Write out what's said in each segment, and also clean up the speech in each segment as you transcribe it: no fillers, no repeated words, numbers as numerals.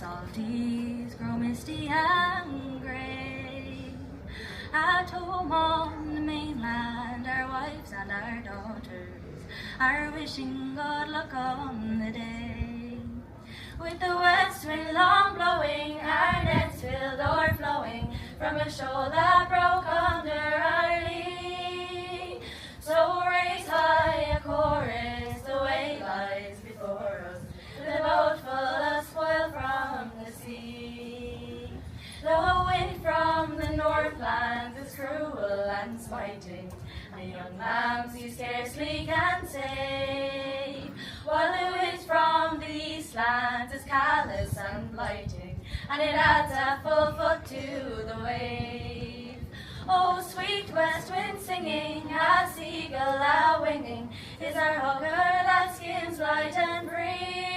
salties grow misty and grey. At home on the mainland, our wives and our daughters are wishing God luck on the day. With the west wind long blowing, our nets filled o'erflowing from a shoal that broke under our lee. So raise high a chorus, the way lies before us, with a boat full of spoil from the sea. The wind from the northlands is cruel and smiting, and young lambs you scarcely can save, while the wind from the east lands is callous and blighting, and it adds a full foot to the wave. Oh, sweet west wind singing, a seagull a-winging, is our hugger that skims light and free.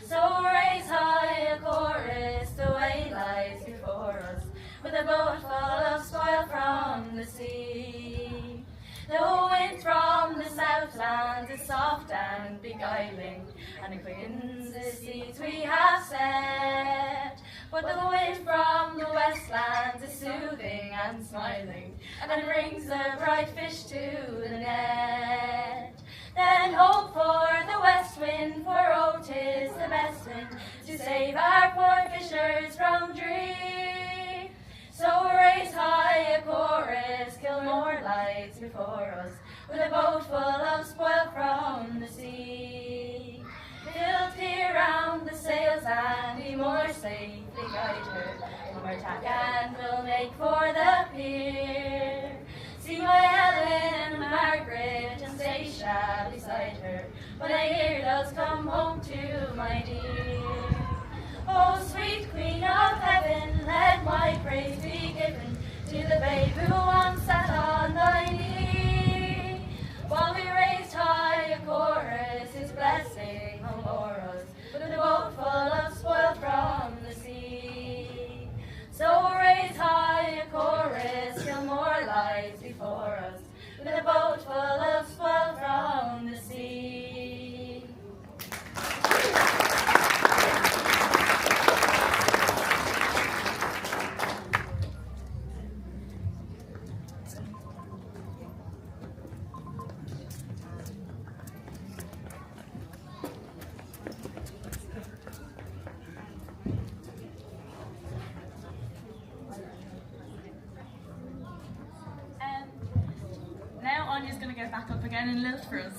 So raise high a chorus, the way lies before us, with a boat full of spoil from the sea. The wind from the southland is soft and beguiling, and it quickens the seeds we have set. But the wind from the westland is soothing and smiling, and it brings the bright fish to the net. Then hope for the west wind, for oh, 'tis the best wind to save our poor fishers from dree. So raise high a chorus, Kilmore lights before us, with a boat full of spoil from the sea. Build here round the sails and we more safely guide her, when we're tack and we'll make for the pier. See my Ellen and Margaret and Stacia beside her, when I hear those come home to my dear. Oh, sweet Queen of Heaven, let my praise be given to the babe who once sat on thy knee. While we raised high a chorus, his blessing hung o'er us, with a boat full of spoil from the sea. So raise high a chorus, Kilmore lies before us, with a boat full of spoil from the sea. Now Anya's going to get back up again and lilt for us.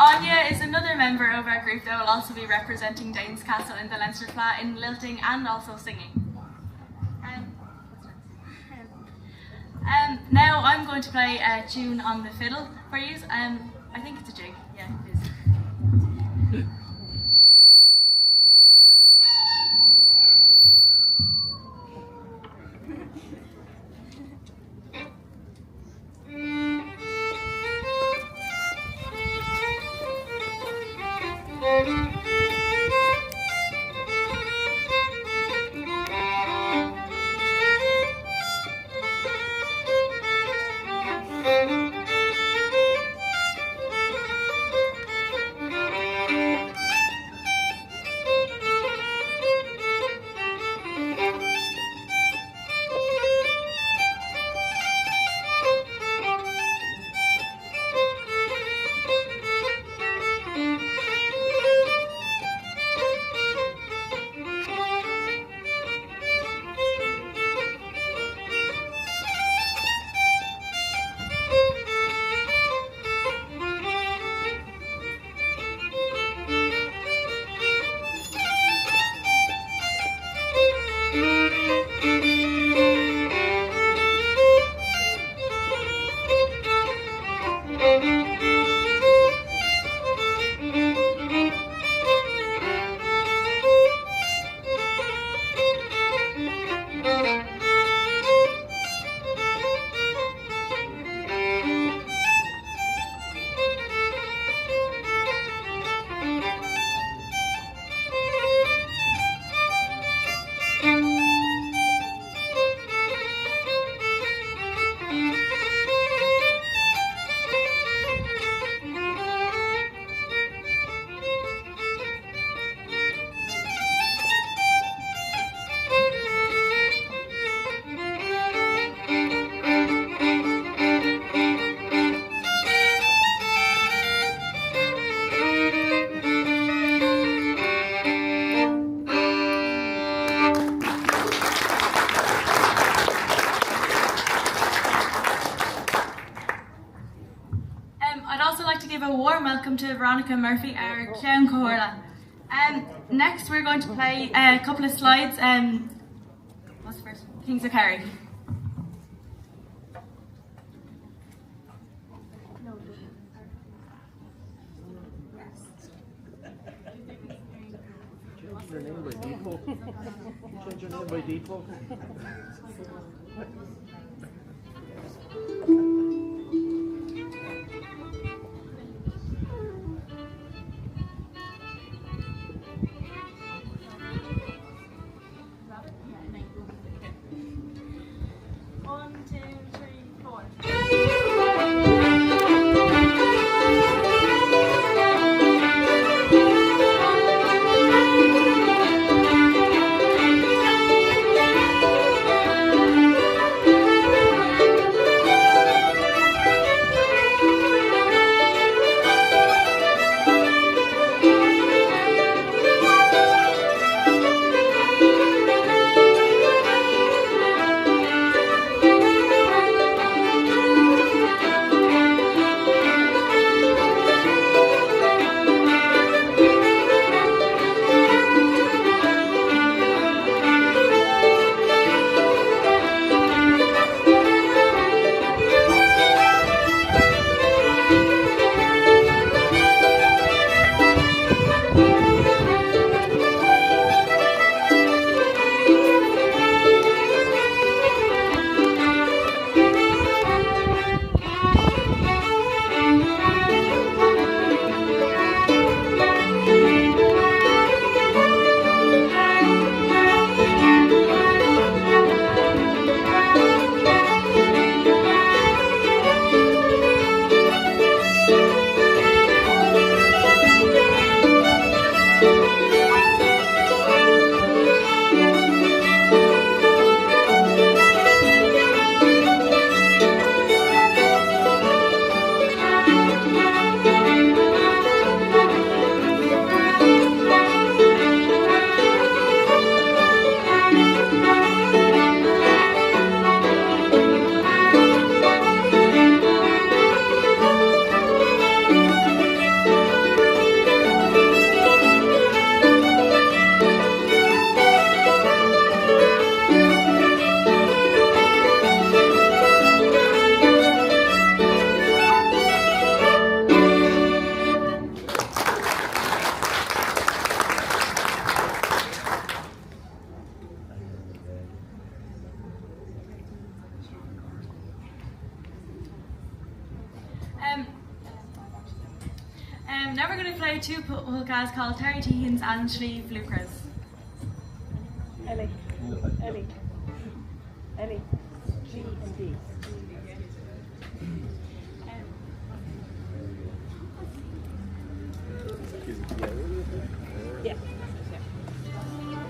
Anya is another member of our group that will also be representing Danes Castle in the Leinster Fleadh in lilting and also singing. Now I'm going to play a tune on the fiddle for you. I think it's a jig. Yeah, it is. Veronica Murphy, our Clown Cahorla. Next we're going to play a couple of slides. What's the first one? Kings of Kerry. Change your name by default. Change your name by default. Now we're going to play two polkas called Terry Teens and Fringe Fleadh. Ellie. G and D. Yeah.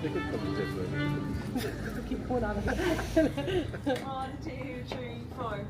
They could come different. Keep going on. 1, 2, 3, 4.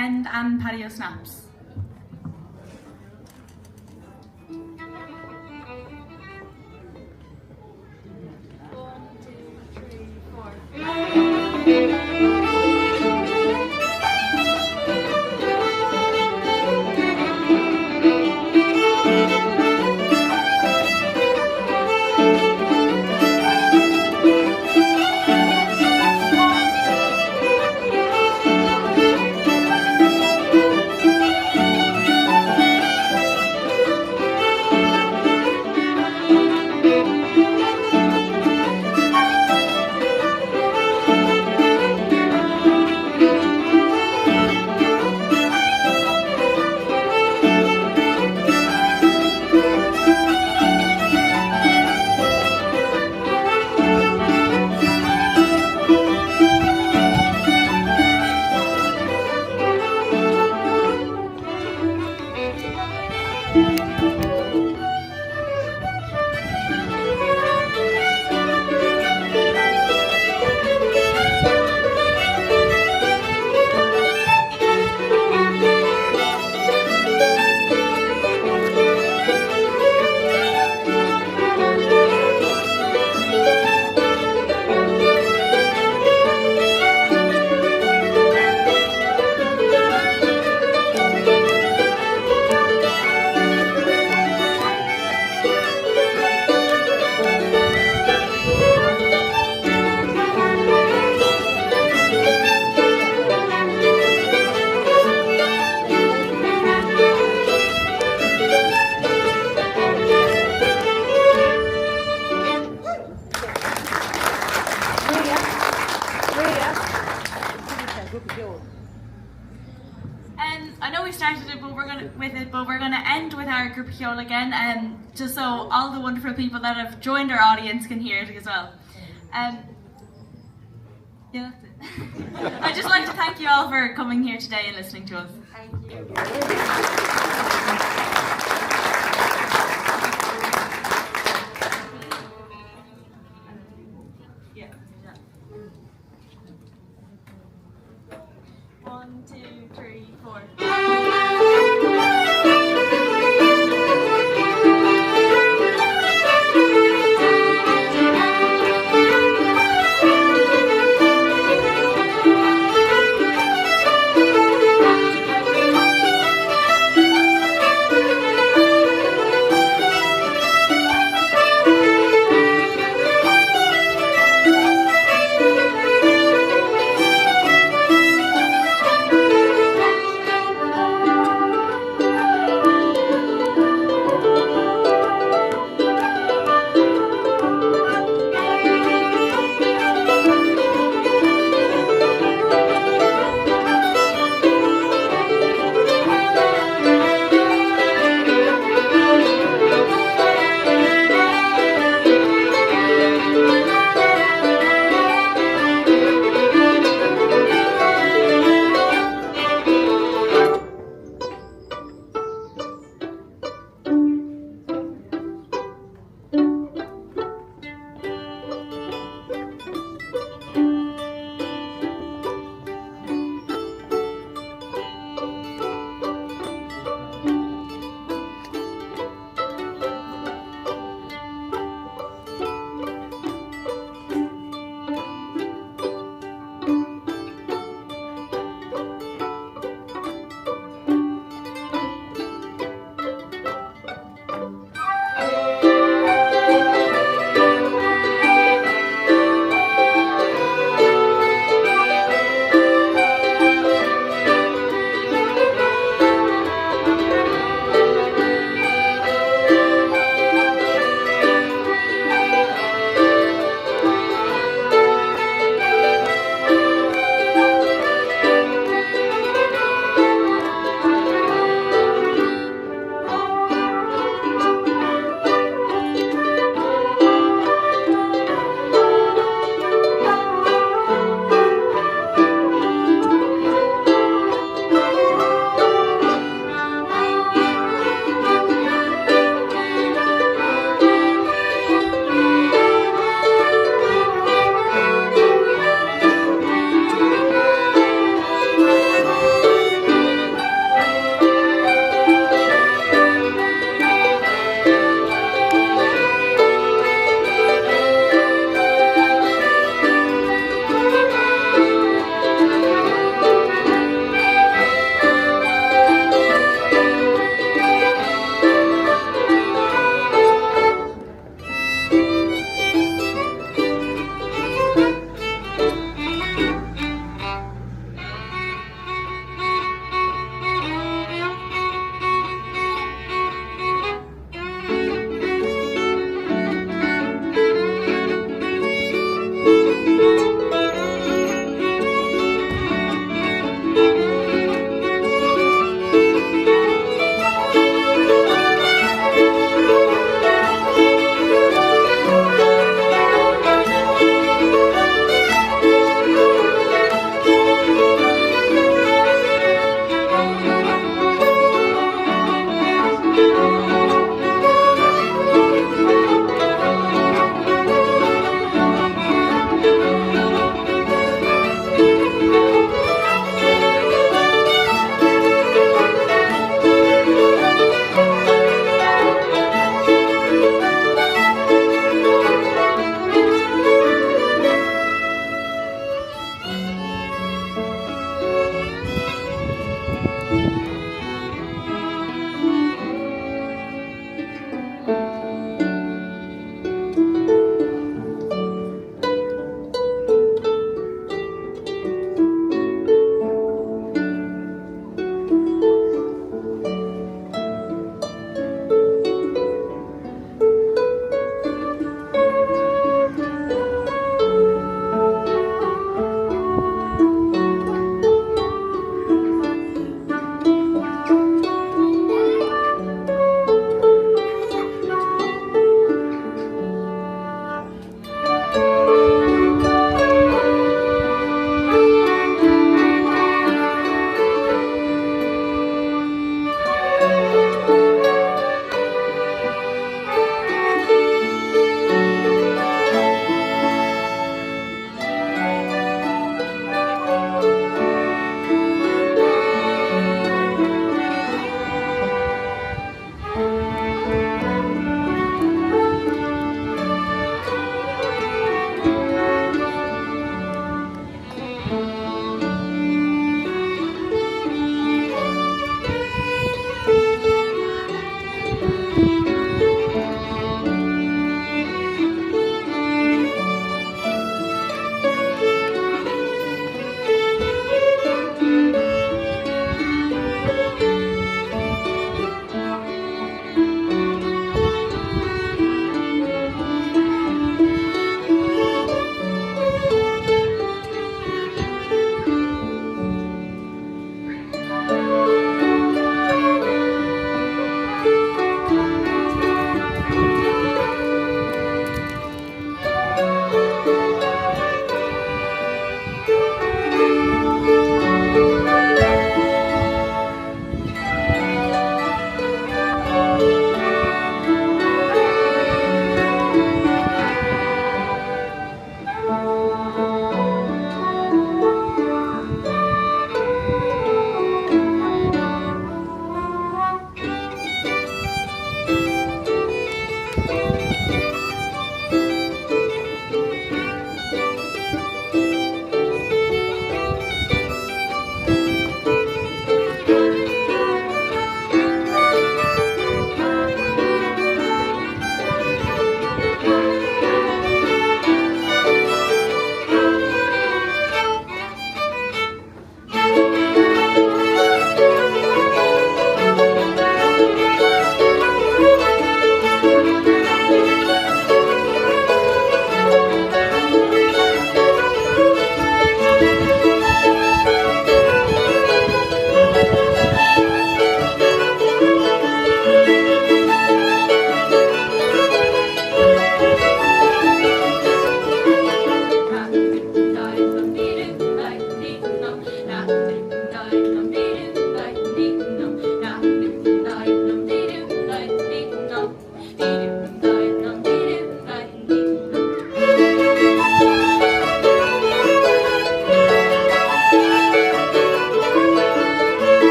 End and Patio Snaps. I know we started it, but we're gonna end with our group again, just so all the wonderful people that have joined our audience can hear it as well. Yeah, that's it. I'd just like to thank you all for coming here today and listening to us. Thank you. One, two, three, four.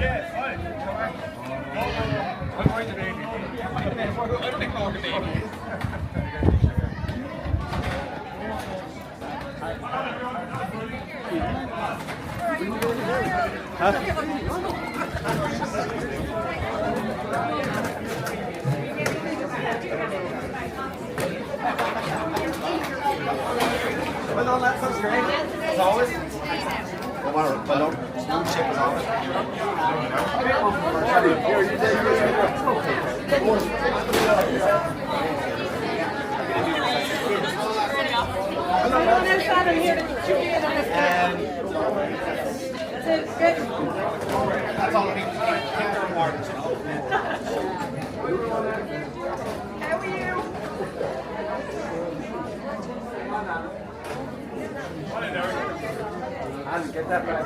I'm going to baby. I don't think I'm the baby. Well, no, that sounds great. As always. I want to, but don't check as always. That's all I mean. Can't turn marks, you know. How are you? And get that back.